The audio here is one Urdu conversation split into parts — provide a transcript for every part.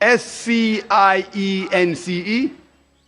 SCIENCE,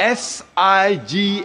SIGNS।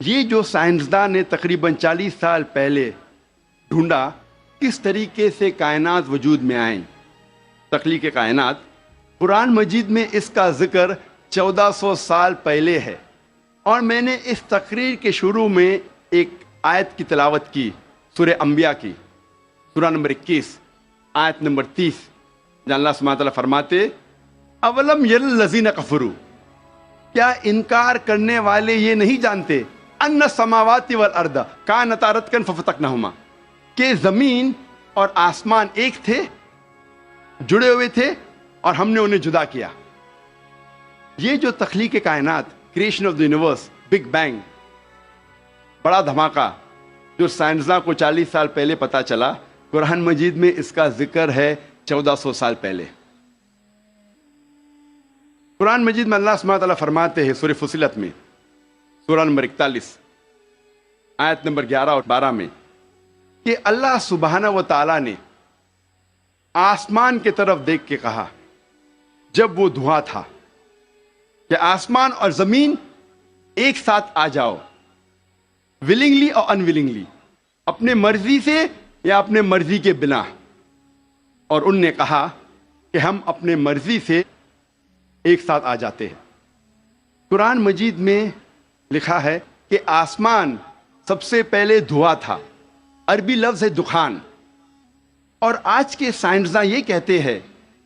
یہ جو سائنسدان نے تقریباً 40 سال پہلے ڈھونڈا کس طریقے سے کائنات وجود میں آئیں، تخلیق کائنات، قرآن مجید میں اس کا ذکر 1400 سال پہلے ہے۔ اور میں نے اس تقریر کے شروع میں ایک آیت کی تلاوت کی، سورہ انبیاء کی، سورہ نمبر 21 آیت نمبر 30، جہاں اللہ سبحانہ تعالیٰ فرماتے اولم یر الذین کفروا، کیا انکار کرنے والے یہ نہیں جانتے ان السماوات والارض کانتا رتقا ففتقناہما، کہ زمین اور آسمان ایک تھے، جڑے ہوئے تھے، اور ہم نے انہیں جدا کیا۔ یہ جو تخلیق کائنات، creation of the universe, big bang, بڑا دھماکہ، جو سائنسداں کو 40 سال پہلے پتا چلا، قرآن مجید میں اس کا ذکر ہے 1400 سال پہلے۔ قرآن مجید میں اللہ سبحانہ تعالیٰ فرماتے ہیں سورہ فصلت میں، سورہ نمبر 41 آیت نمبر 11 اور 12 میں، کہ اللہ سبحانہ و تعالیٰ نے آسمان کی طرف دیکھ کے کہا جب وہ دھواں تھا کہ آسمان اور زمین ایک ساتھ آ جاؤ، ولنگلی اور انولنگلی، اپنے مرضی سے یا اپنے مرضی کے بنا، اور ان نے کہا کہ ہم اپنے مرضی سے ایک ساتھ آ جاتے ہیں۔ قرآن مجید میں لکھا ہے کہ آسمان سب سے پہلے دھواں تھا، عربی لفظ ہے دخان، اور آج کے سائنسداں یہ کہتے ہیں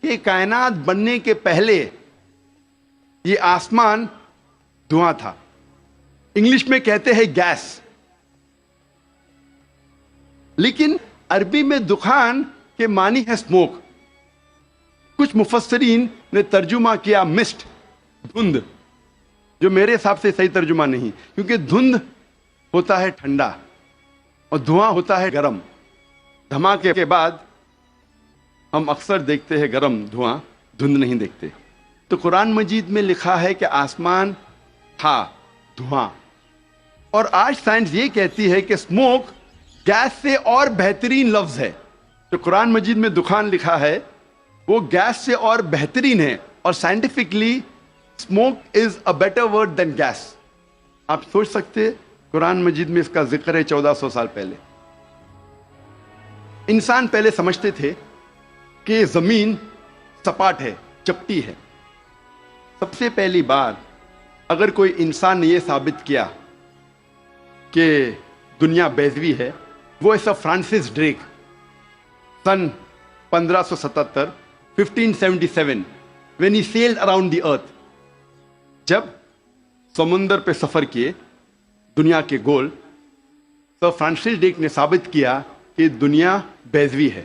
کہ کائنات بننے کے پہلے یہ آسمان دھواں تھا، انگلش میں کہتے ہیں گیس، لیکن عربی میں دخان کے معنی ہے اسموک۔ کچھ مفسرین نے ترجمہ کیا مسٹ، دھند، جو میرے حساب سے صحیح ترجمہ نہیں، کیونکہ دھند ہوتا ہے ٹھنڈا اور دھواں ہوتا ہے گرم۔ دھماکے کے بعد ہم اکثر دیکھتے ہیں گرم دھواں، دھند نہیں دیکھتے۔ تو قرآن مجید میں لکھا ہے کہ آسمان تھا دھواں، اور آج سائنس یہ کہتی ہے کہ اسموک گیس سے اور بہترین لفظ ہے۔ جو قرآن مجید میں دخان لکھا ہے وہ گیس سے اور بہترین ہے، اور scientifically smoke is a better word than gas. آپ سوچ سکتے قرآن مجید میں اس کا ذکر ہے 1400 سال پہلے۔ انسان پہلے سمجھتے تھے کہ زمین سپاٹ ہے، چپٹی ہے۔ سب سے پہلی بار اگر کوئی انسان نے یہ ثابت کیا کہ دنیا بیضوی ہے، وہ ایسا Francis Drake sun 1577 1577 when he sailed around the earth، جب سمندر پہ سفر کیے دنیا کے گول، سر فرانسس ڈریک نے ثابت کیا کہ دنیا بیضوی ہے۔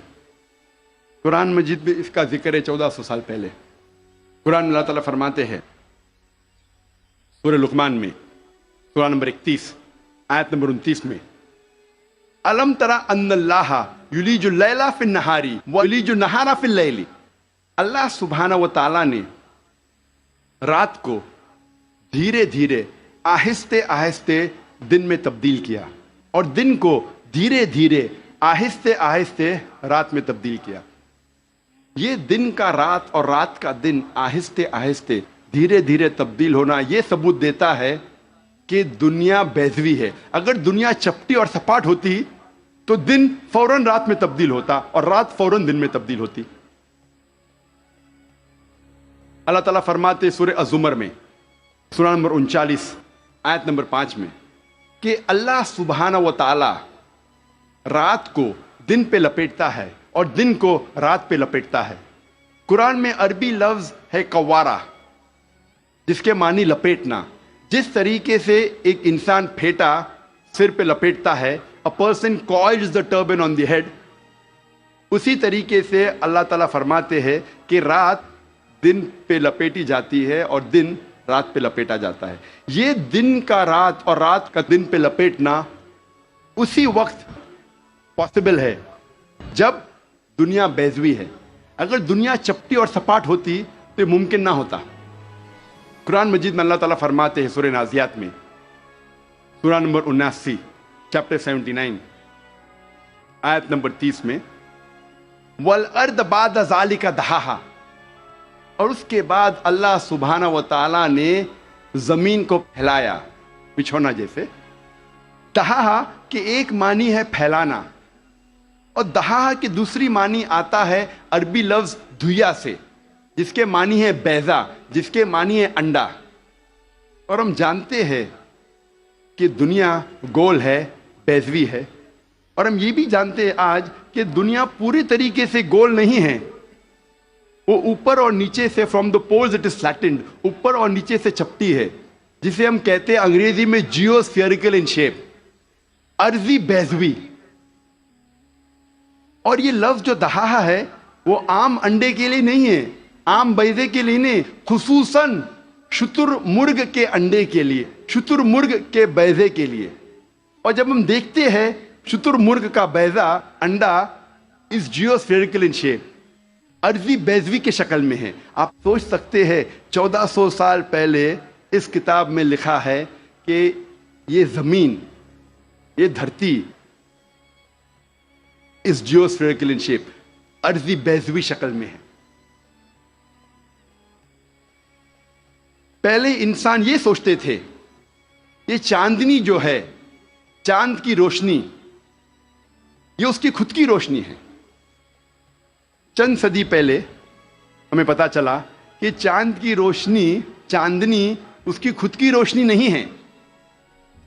قرآن مجید میں اس کا ذکر ہے 1400 سال پہلے۔ قرآن میں اللہ تعالیٰ فرماتے ہیں سورہ لقمان میں، سورہ نمبر 31 آیت نمبر 29 میں، الم ترى ان اللہ یلیج اللیل فی النہار ویلیج النہار فی اللیل، اللہ سبحانہ و تعالیٰ نے رات کو دھیرے دھیرے، آہستہ آہستہ دن میں تبدیل کیا، اور دن کو دھیرے دھیرے، آہستہ آہستہ رات میں تبدیل کیا۔ یہ دن کا رات اور رات کا دن آہستہ آہستہ دھیرے دھیرے تبدیل ہونا یہ ثبوت دیتا ہے کہ دنیا بیضوی ہے۔ اگر دنیا چپٹی اور سپاٹ ہوتی تو دن فوراً رات میں تبدیل ہوتا اور رات فوراً دن میں تبدیل ہوتی۔ اللہ تعالیٰ فرماتے سورہ الزمر میں، سورہ نمبر 39 آیت نمبر 5 میں، کہ اللہ سبحانہ و تعالی رات کو دن پہ لپیٹتا ہے اور دن کو رات پہ لپیٹتا ہے۔ قرآن میں عربی لفظ ہے قوارہ، جس کے معنی لپیٹنا۔ جس طریقے سے ایک انسان پھیٹا سر پہ لپیٹتا ہے، a person coils the turban on the head، اسی طریقے سے اللہ تعالیٰ فرماتے ہیں کہ رات دن پہ لپیٹی جاتی ہے اور دن رات پہ لپیٹا جاتا ہے۔ یہ دن کا رات اور رات کا دن پہ لپیٹنا اسی وقت پاسبل ہے جب دنیا بیضوی ہے۔ اگر دنیا چپٹی اور سپاٹ ہوتی تو یہ ممکن نہ ہوتا۔ قرآن مجید میں اللہ تعالیٰ فرماتے ہیں سورہ نازیات میں، سورہ نمبر 79 چیپٹر 79 آیت نمبر 30 میں، وَالْأَرْضَ بَعْدَ ذَلِكَ دَحَاهَا، اور اس کے بعد اللہ سبحانہ و تعالیٰ نے زمین کو پھیلایا، بچھونا جیسے، دہا کی ایک معنی ہے پھیلانا اور دہا کی دوسری معنی آتا ہے عربی لفظ دھویا سے جس کے معنی ہے بیضا، جس کے معنی ہے انڈا. اور ہم جانتے ہیں کہ دنیا گول ہے، بیضوی ہے، اور ہم یہ بھی جانتے ہیں آج کہ دنیا پوری طریقے سے گول نہیں ہے. وہ اوپر اور نیچے سے from the poles it is flattened, اوپر اور نیچے سے چپٹی ہے، جسے ہم کہتے ہیں انگریزی میں جیو اسفیئریکل ان شیپ، ارضی بیضوی. اور یہ لفظ جو دہا ہے وہ عام انڈے کے لیے نہیں ہے، عام بیضے کے لیے نہیں، خصوصاً شتر مرغ کے انڈے کے لیے، شتر مرغ کے بیضے کے لیے. اور جب ہم دیکھتے ہیں شتر مرغ کا بیضا، انڈا اس جیو اسفیئریکل ان شیپ، ارضی بیضوی کے شکل میں ہے. آپ سوچ سکتے ہیں 1400 سال پہلے اس کتاب میں لکھا ہے کہ یہ زمین، یہ دھرتی اس جیو اسفیئریکل ان شیپ، ارضی بیضوی شکل میں ہے. پہلے انسان یہ سوچتے تھے یہ چاندنی جو ہے، چاند کی روشنی، یہ اس کی خود کی روشنی ہے. چند صدی پہلے ہمیں پتا چلا کہ چاند کی روشنی، چاندنی اس کی خود کی روشنی نہیں ہے،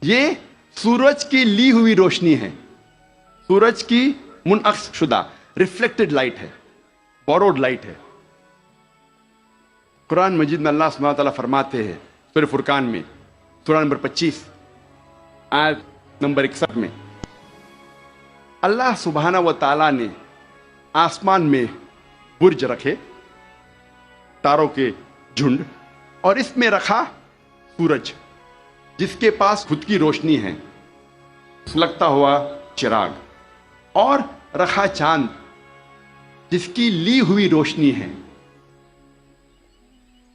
یہ سورج کی لی ہوئی روشنی ہے، سورج کی منعکس شدہ ریفلیکٹڈ لائٹ ہے، بوروڈ لائٹ ہے. قرآن مجید میں اللہ سبحانہ وتعالیٰ فرماتے ہیں سورہ فرقان میں، سورہ نمبر 25 آیت نمبر 61 میں، اللہ سبحانہ وتعالیٰ نے آسمان میں برج رکھے، تاروں کے جھنڈ، اور اس میں رکھا سورج جس کے پاس خود کی روشنی ہے، سلگتا ہوا چراغ، اور رکھا چاند جس کی لی ہوئی روشنی ہے.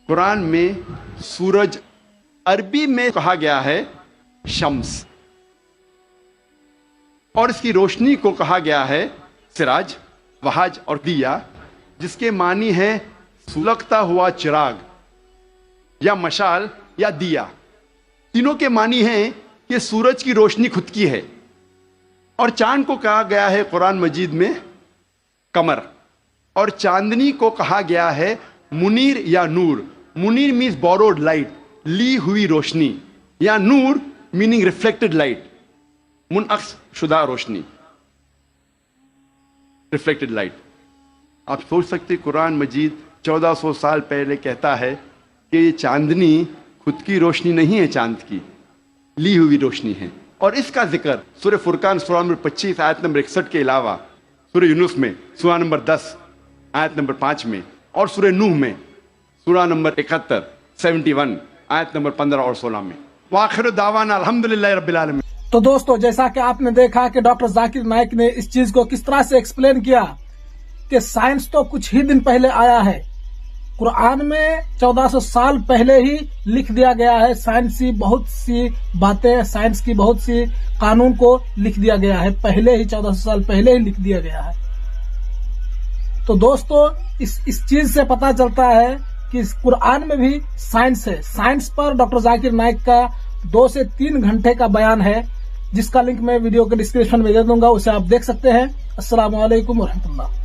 قرآن میں سورج عربی میں کہا گیا ہے شمس، اور اس کی روشنی کو کہا گیا ہے سراج، وہاج اور دیا، جس کے معنی ہے سلگتا ہوا چراغ یا مشال یا دیا. تینوں کے معنی ہیں کہ سورج کی روشنی خود کی ہے. اور چاند کو کہا گیا ہے قرآن مجید میں قمر، اور چاندنی کو کہا گیا ہے منیر یا نور. منیر مینز بوروڈ لائٹ، لی ہوئی روشنی، یا نور میننگ ریفلیکٹڈ لائٹ، منعکس شدہ روشنی، ریفلیکٹڈ لائٹ. آپ سوچ سکتے قرآن مجید 1400 سال پہلے کہتا ہے کہ یہ چاندنی خود کی روشنی نہیں ہے، چاند کی لی ہوئی روشنی ہے. اور اس کا ذکر سورہ فرقان سورہ نمبر 25 آیت نمبر 61 کے علاوہ سورہ یونس میں سورہ نمبر 10 آیت نمبر 5 میں، اور سورہ نوح میں سورہ نمبر 71 71 آیت نمبر 15 اور 16 میں. وآخر دعوانا الحمدللہ رب العالمین. تو دوستو، جیسا کہ آپ نے دیکھا کہ ڈاکٹر ذاکر نائک نے اس چیز کو کس طرح سے ایکسپلین کیا کہ سائنس تو کچھ ہی دن پہلے آیا ہے، قرآن میں 1400 سال پہلے ہی لکھ دیا گیا ہے. سائنسی بہت سی باتیں، سائنس کی بہت سی قانون کو لکھ دیا گیا ہے، پہلے ہی 1400 سال پہلے ہی لکھ دیا گیا ہے. تو دوستو، اس چیز سے پتا چلتا ہے کہ اس قرآن میں بھی سائنس ہے. سائنس پر ڈاکٹر ذاکر نائک کا 2 سے 3 گھنٹے کا بیان ہے، جس کا لنک میں ویڈیو کے ڈسکرپشن میں دے دوں گا، اسے آپ دیکھ سکتے ہیں. السلام علیکم ورحمۃ اللہ.